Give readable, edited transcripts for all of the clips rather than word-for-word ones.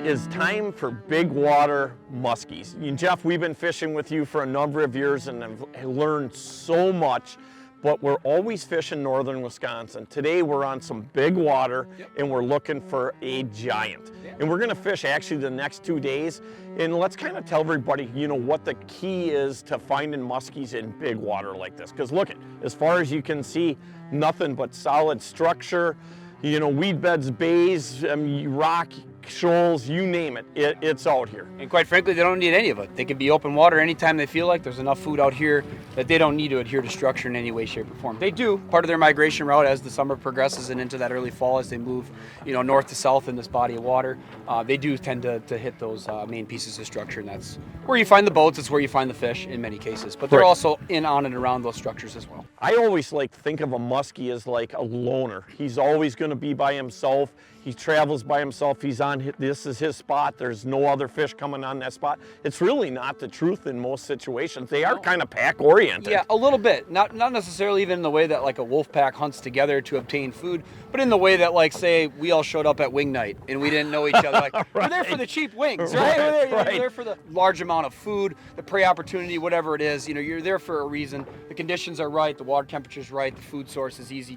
is time for big water muskies. Jeff, we've been fishing with you for a number of years and I've learned so much, but we're always fishing northern Wisconsin. Today we're on some big water and we're looking for a giant. And we're gonna fish actually the next 2 days. And let's kind of tell everybody, what the key is to finding muskies in big water like this. Because look, as far as you can see, nothing but solid structure, weed beds, bays, rock, shoals, you name it, it's out here. And quite frankly, they don't need any of it. They can be open water anytime they feel like. There's enough food out here that they don't need to adhere to structure in any way, shape, or form. They do, part of their migration route as the summer progresses and into that early fall as they move, north to south in this body of water. They do tend to hit those main pieces of structure, and that's where you find the boats, it's where you find the fish in many cases. But they're also on and around those structures as well. I always think of a muskie as like a loner. He's always going to be by himself. He travels by himself. This is his spot. There's no other fish coming on that spot. It's really not the truth in most situations. They are kind of pack oriented. Yeah, a little bit. Not necessarily even in the way that like a wolf pack hunts together to obtain food, but in the way that like say we all showed up at wing night and we didn't know each other. Like we're there for the cheap wings, right? You're there for the large amount of food, the prey opportunity, whatever it is. You're there for a reason. The conditions are right, the water temperature's right, the food source is easy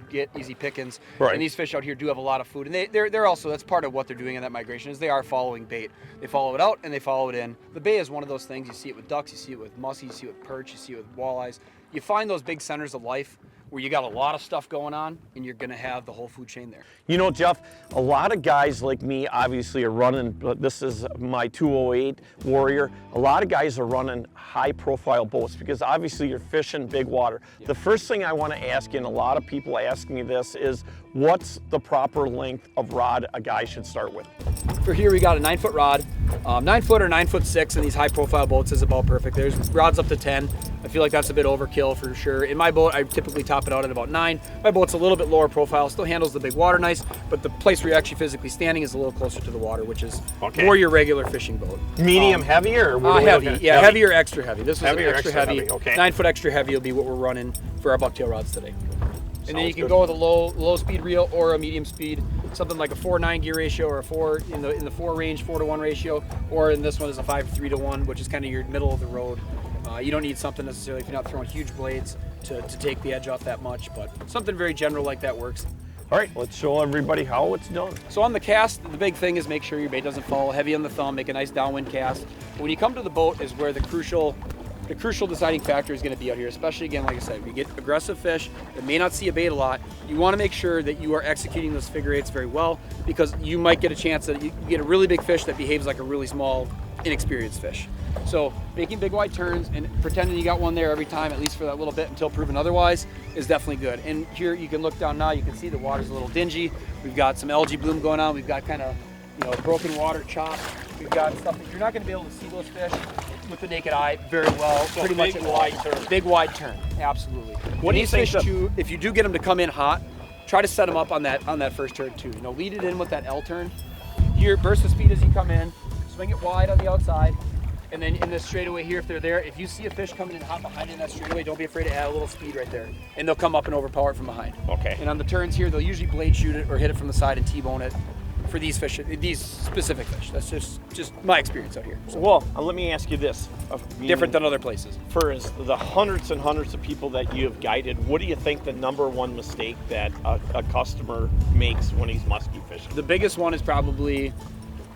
pickings. Right. And these fish out here do have a lot of food, and they're also, that's part of what they're doing in that migration, is they are following bait. They follow it out and they follow it in. The bay is one of those things. You see it with ducks, you see it with muskies, you see it with perch, you see it with walleyes. You find those big centers of life where you got a lot of stuff going on and you're gonna have the whole food chain there. Jeff, a lot of guys like me obviously are running, this is my 208 Warrior, a lot of guys are running high profile boats because obviously you're fishing big water. Yeah. The first thing I wanna ask you, and a lot of people ask me this, is what's the proper length of rod a guy should start with? For here we got a 9-foot rod. 9 foot or 9'6" in these high profile boats is about perfect. There's rods up to 10. I feel like that's a bit overkill for sure. In my boat, I typically top it out at about 9. My boat's a little bit lower profile, still handles the big water nice, but the place where you're actually physically standing is a little closer to the water, which is more your regular fishing boat. Medium heavy or heavy? Yeah, heavy or extra heavy. This is heavy extra heavy. Okay. 9 foot extra heavy will be what we're running for our bucktail rods today. And then you can go with a low speed reel or a medium speed, something like a 4:9 gear ratio or a 4 in the 4 range 4-to-1 ratio, or in this one is a 5:3-to-1, which is kind of your middle of the road. You don't need something necessarily if you're not throwing huge blades to take the edge off that much, but something very general like that works. All right, let's show everybody how it's done. So on the cast, the big thing is make sure your bait doesn't fall heavy on the thumb, make a nice downwind cast. But when you come to the boat is where the crucial deciding factor is going to be out here, especially again, like I said, we get aggressive fish that may not see a bait a lot. You want to make sure that you are executing those figure eights very well, because you might get a chance that you get a really big fish that behaves like a really small, inexperienced fish. So making big wide turns and pretending you got one there every time, at least for that little bit until proven otherwise, is definitely good. And here you can look down now, you can see the water's a little dingy. We've got some algae bloom going on. We've got kind of broken water chop. We've got stuff that you're not going to be able to see those fish with the naked eye very well. So pretty much big wide turn, absolutely. What do you think? If you do get them to come in hot, try to set them up on that first turn too. Lead it in with that L turn. Here, burst the speed as you come in, swing it wide on the outside, and then in this straightaway here, if they're there, if you see a fish coming in hot behind you in that straightaway, don't be afraid to add a little speed right there, and they'll come up and overpower it from behind. Okay. And on the turns here, they'll usually blade shoot it or hit it from the side and T-bone it. For these fish, these specific fish. That's just my experience out here. So, well, let me ask you this. Different than other places. For the hundreds and hundreds of people that you have guided, what do you think the number one mistake that a customer makes when he's musky fishing? The biggest one is probably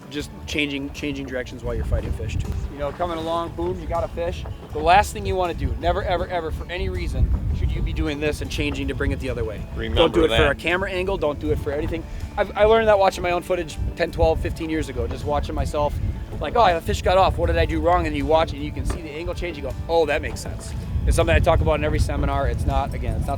just changing directions while you're fighting fish too. Coming along, boom, you got a fish. The last thing you want to do, never, ever, ever, for any reason, should you be doing this and changing to bring it the other way. Don't do it for a camera angle, don't do it for anything. I learned that watching my own footage 10, 12, 15 years ago, just watching myself, like, oh, the fish got off, what did I do wrong? And you watch it and you can see the angle change, you go, oh, that makes sense. It's something I talk about in every seminar. It's not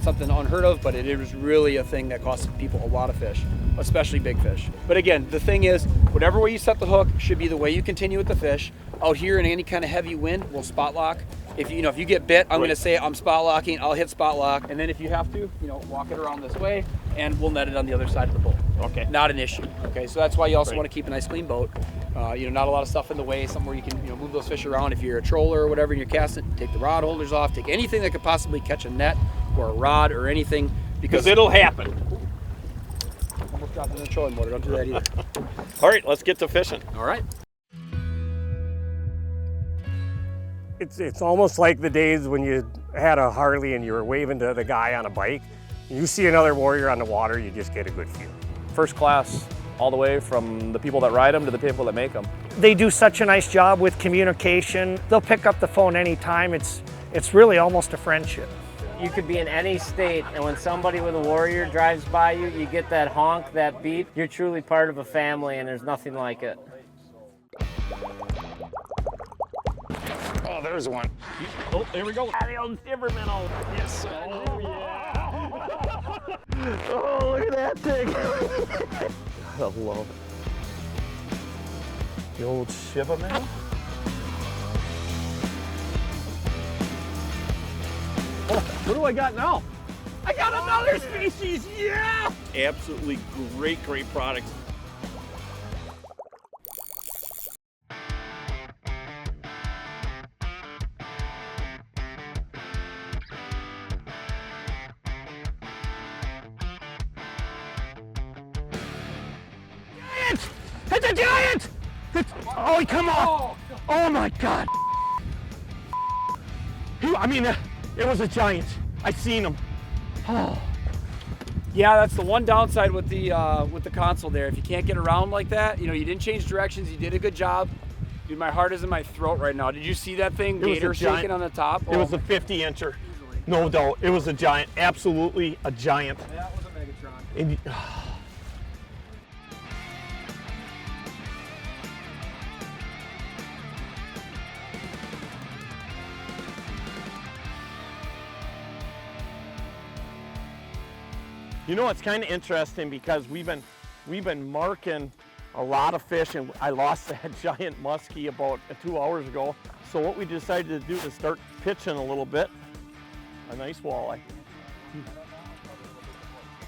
something unheard of, but it is really a thing that costs people a lot of fish, especially big fish. But again, the thing is, whatever way you set the hook should be the way you continue with the fish. Out here in any kind of heavy wind, we'll spot lock. If you get bit, I'm going to say I'm spot locking, I'll hit spot lock, and then if you have to, walk it around this way, and we'll net it on the other side of the boat. Okay. Not an issue. Okay, so that's why you also want to keep a nice clean boat. Not a lot of stuff in the way, somewhere you can move those fish around. If you're a troller or whatever and you're casting, take the rod holders off, take anything that could possibly catch a net or a rod or anything, because it'll happen. Almost dropped in the trolling motor, don't do that either. All right, let's get to fishing. All right. It's almost like the days when you had a Harley and you were waving to the guy on a bike. You see another warrior on the water, you just get a good feel. First class all the way from the people that ride them to the people that make them. They do such a nice job with communication. They'll pick up the phone anytime. It's really almost a friendship. You could be in any state, and when somebody with a warrior drives by you, you get that honk, that beep. You're truly part of a family, and there's nothing like it. Oh, there's one. Oh, there we go. The old silver minnow. Yes. Oh, yeah. Oh, look at that thing. I love it. The old Shiva minnow. Oh, what do I got now? I got another species, yeah! Absolutely great products. It's a giant! Oh, come on! Oh my God! It was a giant. I seen him. Oh. Yeah, that's the one downside with the console there. If you can't get around like that, you didn't change directions. You did a good job. Dude, my heart is in my throat right now. Did you see that thing? Gator shaking on the top. It was a 50-incher. No doubt. It was a giant. Absolutely a giant. That was a Megatron. And, it's kind of interesting because we've been marking a lot of fish, and I lost that giant muskie about 2 hours ago. So what we decided to do is start pitching a little bit. A nice walleye.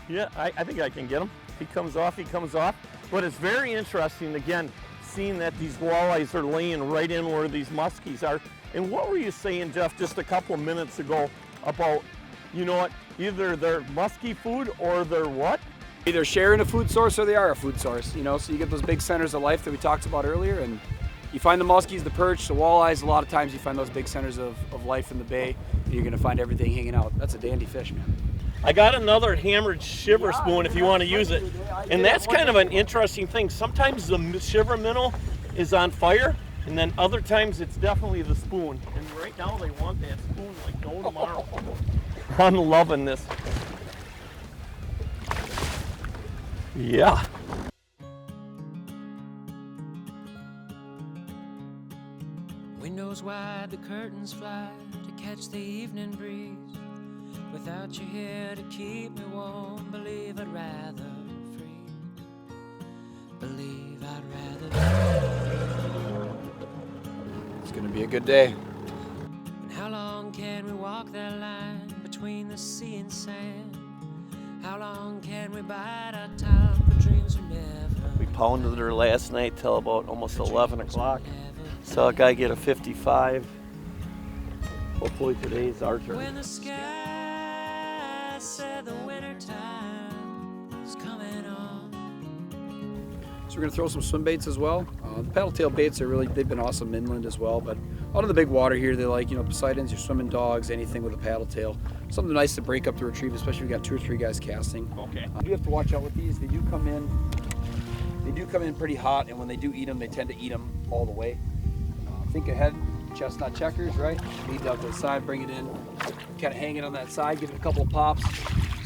Yeah, I think I can get him. He comes off. But it's very interesting, again, seeing that these walleyes are laying right in where these muskies are. And what were you saying, Jeff, just a couple of minutes ago about, either they're musky food or they're what? Either sharing a food source or they are a food source, so you get those big centers of life that we talked about earlier, and you find the muskies, the perch, the walleyes. A lot of times you find those big centers of life in the bay, and you're gonna find everything hanging out. That's a dandy fish, man. I got another hammered shiver spoon if you want to use it. And that's kind of an interesting thing. Sometimes the shiver minnow is on fire, and then other times it's definitely the spoon. And right now they want that spoon like no tomorrow. I'm loving this. Yeah. Windows wide, the curtains fly to catch the evening breeze. Without you here to keep me warm, believe I'd rather freeze. Believe I'd rather It's gonna be a good day. And how long can we walk that line between the sea and sand? How long can we bide our time for dreams we never? We pounded her last night till about almost 11 o'clock. Saw a guy get a 55. Hopefully today's our turn. When the sky said the winter time is coming on. So we're gonna throw some swim baits as well. The paddle tail baits they've been awesome inland as well, but out of the big water here, they like, Poseidons, your swimming dogs, anything with a paddle tail. Something nice to break up the retrieve, especially if you've got 2 or 3 guys casting. Okay. You do have to watch out with these. They do come in pretty hot, and when they do eat them, they tend to eat them all the way. Think ahead, chestnut checkers, right? Speed out to the side, bring it in, kind of hang it on that side, give it a couple of pops,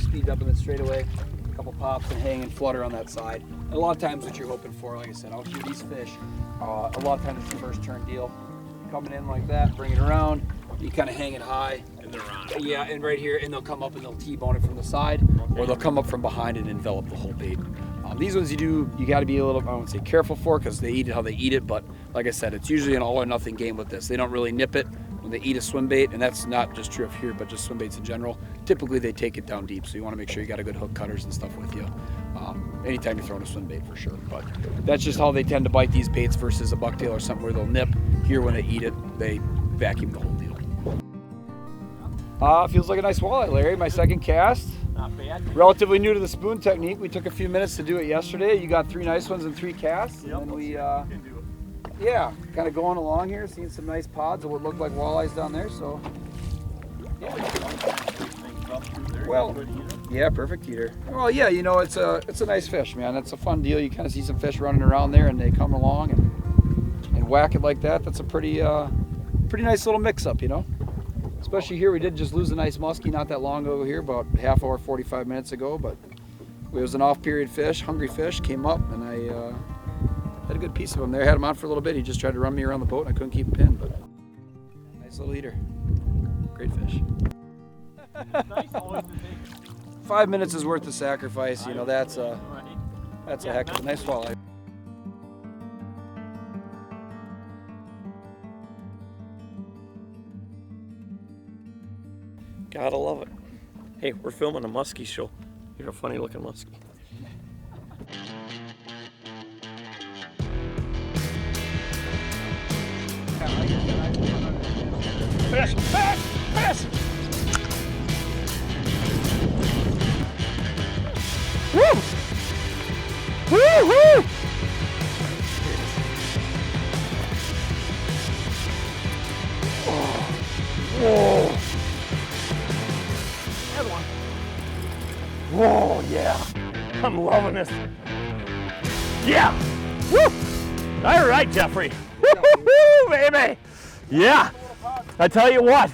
speed up in it straight away, a couple pops and hang and flutter on that side. And a lot of times what you're hoping for, like I said, out here these fish, a lot of times it's a first turn deal. Coming in like that, bring it around, you kind of hang it high. And they're on it. Yeah, and right here, and they'll come up and they'll T-bone it from the side, or they'll come up from behind and envelop the whole bait. These ones you got to be a little, I won't say careful for, because they eat it how they eat it, but like I said, it's usually an all or nothing game with this. They don't really nip it when they eat a swim bait, and that's not just true of here, but just swim baits in general. Typically they take it down deep, so you want to make sure you got a good hook cutters and stuff with you. Anytime you're throwing a swim bait for sure, but that's just how they tend to bite these baits versus a bucktail or something where they'll nip. Here when they eat it, they vacuum the whole deal. Feels like a nice walleye, Larry. My second cast. Not bad. Relatively new to the spoon technique. We took a few minutes to do it yesterday. You got 3 nice ones and 3 casts. Yep. And then we, yeah, kind of going along here, seeing some nice pods of what look like walleyes down there. So, yeah. Well, yeah, perfect heater. Well, yeah, you know, it's a nice fish, man. It's a fun deal. You kind of see some fish running around there, and they come along and whack it like that. That's a pretty nice little mix-up, you know. Especially here, we did just lose a nice muskie not that long ago here, about half hour, 45 minutes ago. But it was an off-period fish, hungry fish, came up, and I had a good piece of him there. Had him on for a little bit. He just tried to run me around the boat, and I couldn't keep him pinned. But nice little eater, great fish. 5 minutes is worth the sacrifice. You know, that's a heck of a nice walleye. Gotta love it. Hey, we're filming a muskie show. You're a funny looking muskie. Fish! Fish! Fish! Woo! Woo! Woo! Whoa! One. Whoa, yeah. I'm loving this. Yeah. Woo. All right, Jeffrey. Woo, baby. Yeah. I tell you what,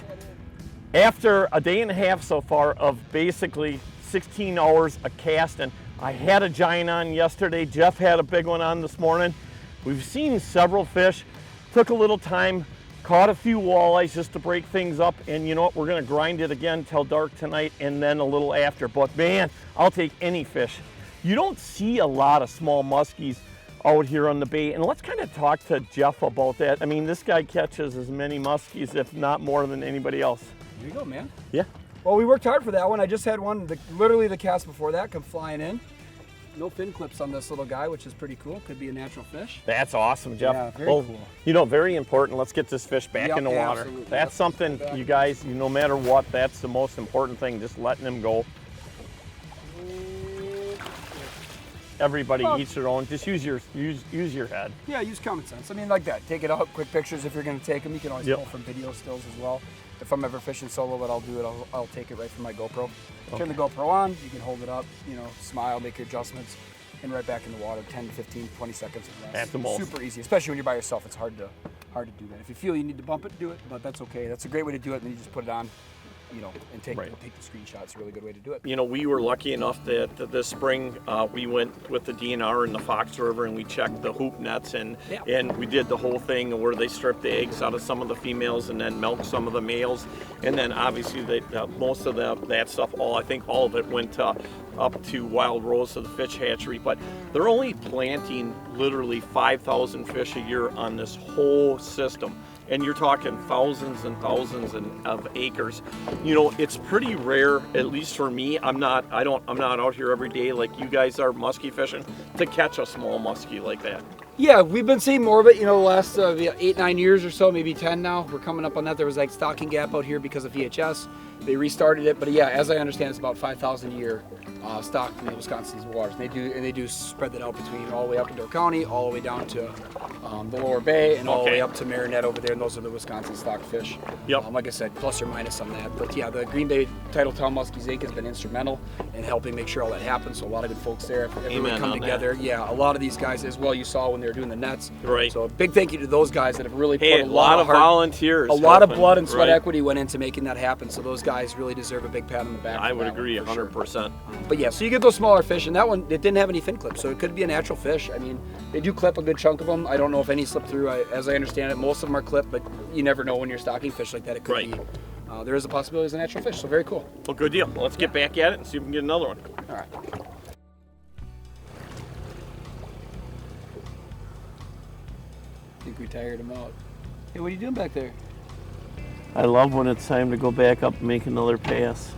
after a day and a half so far of basically 16 hours of casting, I had a giant on yesterday. Jeff had a big one on this morning. We've seen several fish. Took a little time. Caught a few walleyes just to break things up, and you know what, we're gonna grind it again till dark tonight and then a little after. But man, I'll take any fish. You don't see a lot of small muskies out here on the bay, and let's kind of talk to Jeff about that. I mean, this guy catches as many muskies, if not more, than anybody else. There you go, man. Yeah. Well, we worked hard for that one. I just had one, literally the cast before that, come flying in. No fin clips on this little guy, which is pretty cool. Could be a natural fish. That's awesome, Jeff. Yeah, very cool. You know, very important. Let's get this fish back in the water. Absolutely. That's something, you guys, no matter what, that's the most important thing, just letting them go. Everybody eats their own. Just use your head. Yeah, use common sense. I mean, like that. Take it out, quick pictures if you're going to take them. You can always pull from video stills as well. If I'm ever fishing solo, what I'll do, I'll take it right from my GoPro. Turn the GoPro on, you can hold it up, you know, smile, make your adjustments, and right back in the water, 10, 15, 20 seconds. At the most. Super easy, especially when you're by yourself. It's hard to do that. If you feel you need to bump it, do it, but that's okay. That's a great way to do it, and then you just put it on, you know, and take the screenshot. It's a really good way to do it. You know, we were lucky enough that this spring we went with the DNR in the Fox River and we checked the hoop nets and we did the whole thing where they stripped the eggs out of some of the females and then milked some of the males, and then obviously most of that stuff, I think all of it went up to Wild Rose to the fish hatchery, but they're only planting literally 5,000 fish a year on this whole system. And you're talking thousands and thousands of acres. You know, it's pretty rare, at least for me. I'm not out here every day like you guys are muskie fishing to catch a small muskie like that. Yeah, we've been seeing more of it, you know, the last 8-9 years or so, maybe 10 now. We're coming up on that. There was like stocking gap out here because of VHS. They restarted it, but yeah, as I understand, it's about 5,000 a year stock in Wisconsin's waters. And they do spread that out between all the way up to Door County, all the way down to the Lower Bay, and all the way up to Marinette over there. And those are the Wisconsin stock fish. Yep. Like I said, plus or minus on that. But yeah, the Green Bay Titletown Muskies Inc. has been instrumental in helping make sure all that happens. So a lot of good folks there. Everyone come together. That. Yeah, a lot of these guys as well. You saw when they were doing the nets. Right. So a big thank you to those guys that have really put a lot of volunteers. A lot of blood and sweat equity went into making that happen. So those guys really deserve a big pat on the back. I would agree 100%. But yeah, so you get those smaller fish, and that one, it didn't have any fin clips, so it could be a natural fish. I mean, they do clip a good chunk of them. I don't know if any slip through. As I understand it, most of them are clipped, but you never know when you're stocking fish like that. It could be. There is a possibility it's a natural fish, so very cool. Well, good deal. Well, let's get back at it and see if we can get another one. All right. I think we tired him out. Hey, what are you doing back there? I love when it's time to go back up and make another pass.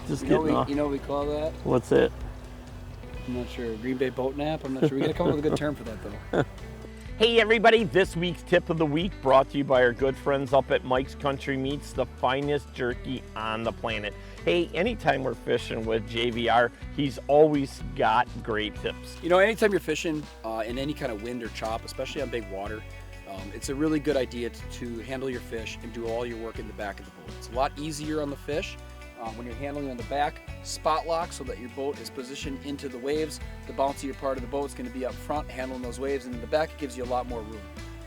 Just getting off. You know what we call that? What's it? I'm not sure. Green Bay boat nap? I'm not sure. We got to come up with a good term for that, though. Hey everybody, this week's tip of the week brought to you by our good friends up at Mike's Country Meats, the finest jerky on the planet. Hey, anytime we're fishing with JVR, he's always got great tips. You know, anytime you're fishing in any kind of wind or chop, especially on big water, it's a really good idea to handle your fish and do all your work in the back of the boat. It's a lot easier on the fish when you're handling on the back. Spot lock so that your boat is positioned into the waves. The bouncier part of the boat is going to be up front handling those waves, and in the back it gives you a lot more room.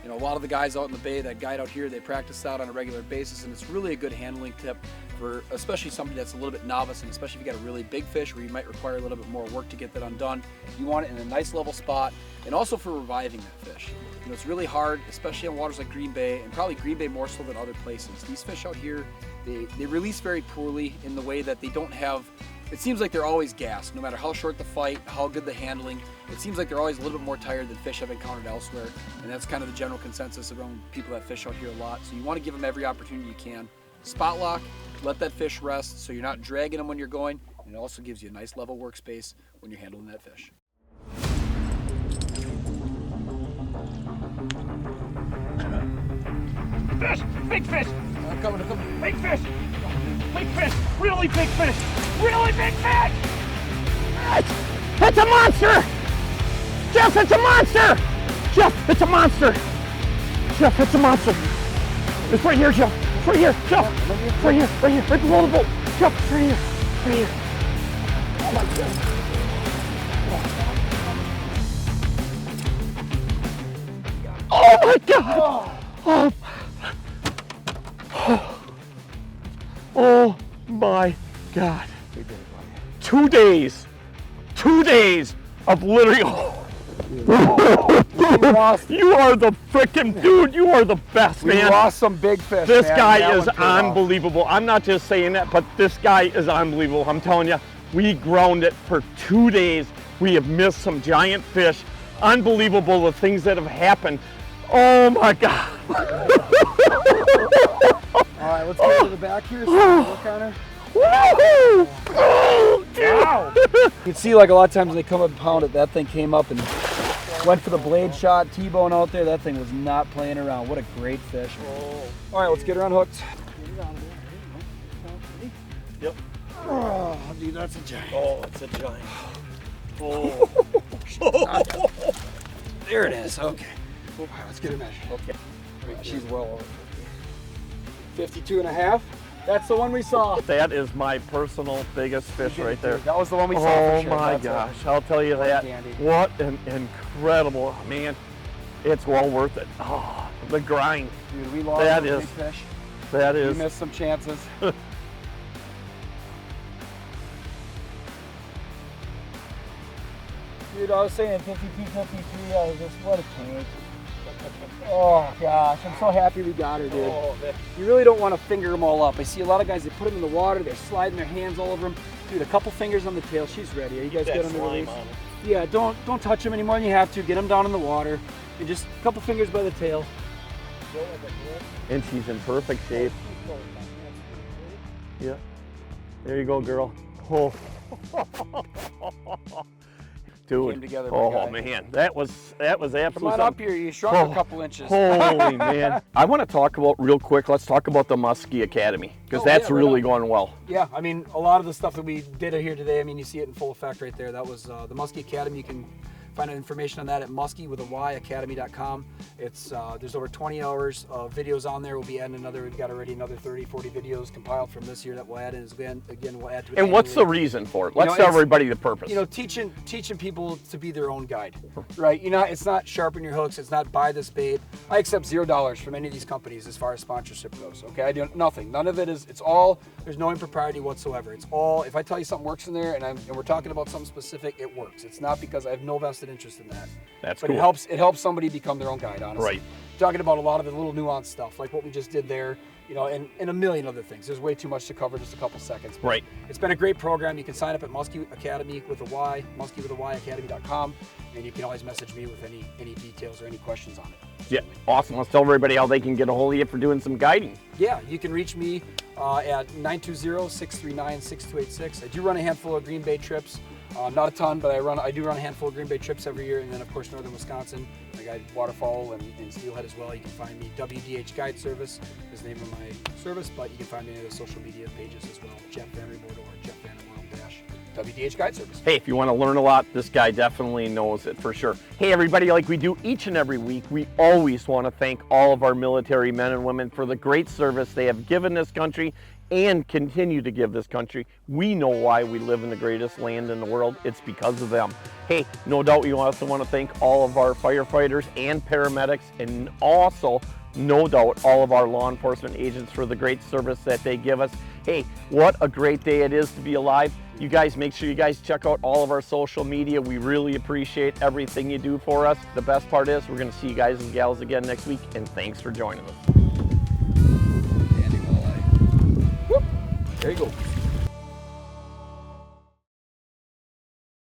You know, a lot of the guys out in the bay that guide out here, they practice out on a regular basis, and it's really a good handling tip for especially somebody that's a little bit novice, and especially if you got a really big fish where you might require a little bit more work to get that undone. You want it in a nice level spot, and also for reviving that fish. You know, it's really hard, especially on waters like Green Bay, and probably Green Bay more so than other places. These fish out here, they release very poorly in the way that they don't have, it seems like they're always gassed, no matter how short the fight, how good the handling. It seems like they're always a little bit more tired than fish I've encountered elsewhere, and that's kind of the general consensus around people that fish out here a lot. So you want to give them every opportunity you can. Spot lock, let that fish rest so you're not dragging them when you're going, and it also gives you a nice level workspace when you're handling that fish. Fish! Big fish! Coming. Big fish! Big fish! Really big fish! Really big fish! It's a monster! Jeff, it's a monster! Jeff, it's a monster! Jeff, it's a monster! It's right here, Jeff! It's right here, Jeff! It's right here, right below the boat! Jeff, it's right here, right here! Oh my goodness! Oh my God! Oh. Oh my God. 2 days. 2 days of literally. You are the frickin' dude. You are the best, man. We lost some big fish. This man. guy is unbelievable. I'm not just saying that, but this guy is unbelievable. I'm telling you, we ground it for 2 days. We have missed some giant fish. Unbelievable the things that have happened. Oh my God. All right, let's go to the back here. So look on her. Woo-hoo! Oh, wow. You can see like a lot of times when they come up and pound it, that thing came up and went for the blade shot, T-bone out there. That thing was not playing around. What a great fish. All right, let's get her unhooked. Yep. Oh, dude, that's a giant. Oh, it's a giant. Oh. There it is. Okay. All right, let's get her measured. Okay. She's well over 52 and a half. That's the one we saw. That is my personal biggest fish right there. That was the one we saw for sure. Oh my gosh, I'll tell you that. What an incredible, man. It's well worth it. Oh, the grind. Dude, we lost that some is, big fish. That is. We missed some chances. Dude, I was saying 52, 53, I was just, what a tank. Oh gosh, I'm so happy we got her, dude. You really don't want to finger them all up. I see a lot of guys, they put them in the water, they're sliding their hands all over them. Dude, a couple fingers on the tail, she's ready. Are you guys good on the release? Yeah, don't touch them any more than you have to. Get them down in the water, and just a couple fingers by the tail. And she's in perfect shape. Yeah. There you go, girl. Oh. Dude, Came together, oh man, that was absolutely. Come on up here, you shrunk a couple inches. Holy man. I want to talk about real quick, let's talk about the Musky Academy, because that's really going well. Yeah, I mean, a lot of the stuff that we did here today, I mean, you see it in full effect right there. That was the Musky Academy. You can find out information on that at muskywithayacademy.com. It's there's over 20 hours of videos on there. We'll be adding we've got already another 30, 40 videos compiled from this year that we'll add in. Again, we'll add to it. And what's the reason for it? Let's tell everybody the purpose. You know, teaching people to be their own guide, right? You know, it's not sharpen your hooks. It's not buy this bait. I accept $0 from any of these companies as far as sponsorship goes. Okay, I do nothing. None of it is. It's all. There's no impropriety whatsoever. It's all. If I tell you something works in there, and we're talking about something specific, it works. It's not because I have no vested interest in that. That's but cool. It helps somebody become their own guide, honestly. Right. Talking about a lot of the little nuanced stuff, like what we just did there, you know, and a million other things. There's way too much to cover just a couple seconds. Right. It's been a great program. You can sign up at Musky Academy with a Y, muskywithayacademy.com, and you can always message me with any details or any questions on it. Yeah, awesome. Let's tell everybody how they can get a hold of you for doing some guiding. Yeah, you can reach me at 920-639-6286. I do run a handful of Green Bay trips. Not a ton, but I do run a handful of Green Bay trips every year, and then of course northern Wisconsin. I guide waterfowl and steelhead as well. You can find me WDH Guide Service is the name of my service, but you can find me on the social media pages as well. Jeff Van Remortel or Jeff Van Remortel WDH Guide Service. Hey, if you want to learn a lot, this guy definitely knows it for sure. Hey everybody, like we do each and every week, we always want to thank all of our military men and women for the great service they have given this country and continue to give this country. We know why we live in the greatest land in the world. It's because of them. Hey, no doubt you also want to thank all of our firefighters and paramedics, and also, no doubt, all of our law enforcement agents for the great service that they give us. Hey, what a great day it is to be alive. You guys, make sure you guys check out all of our social media. We really appreciate everything you do for us. The best part is we're going to see you guys and gals again next week, and thanks for joining us. There you go.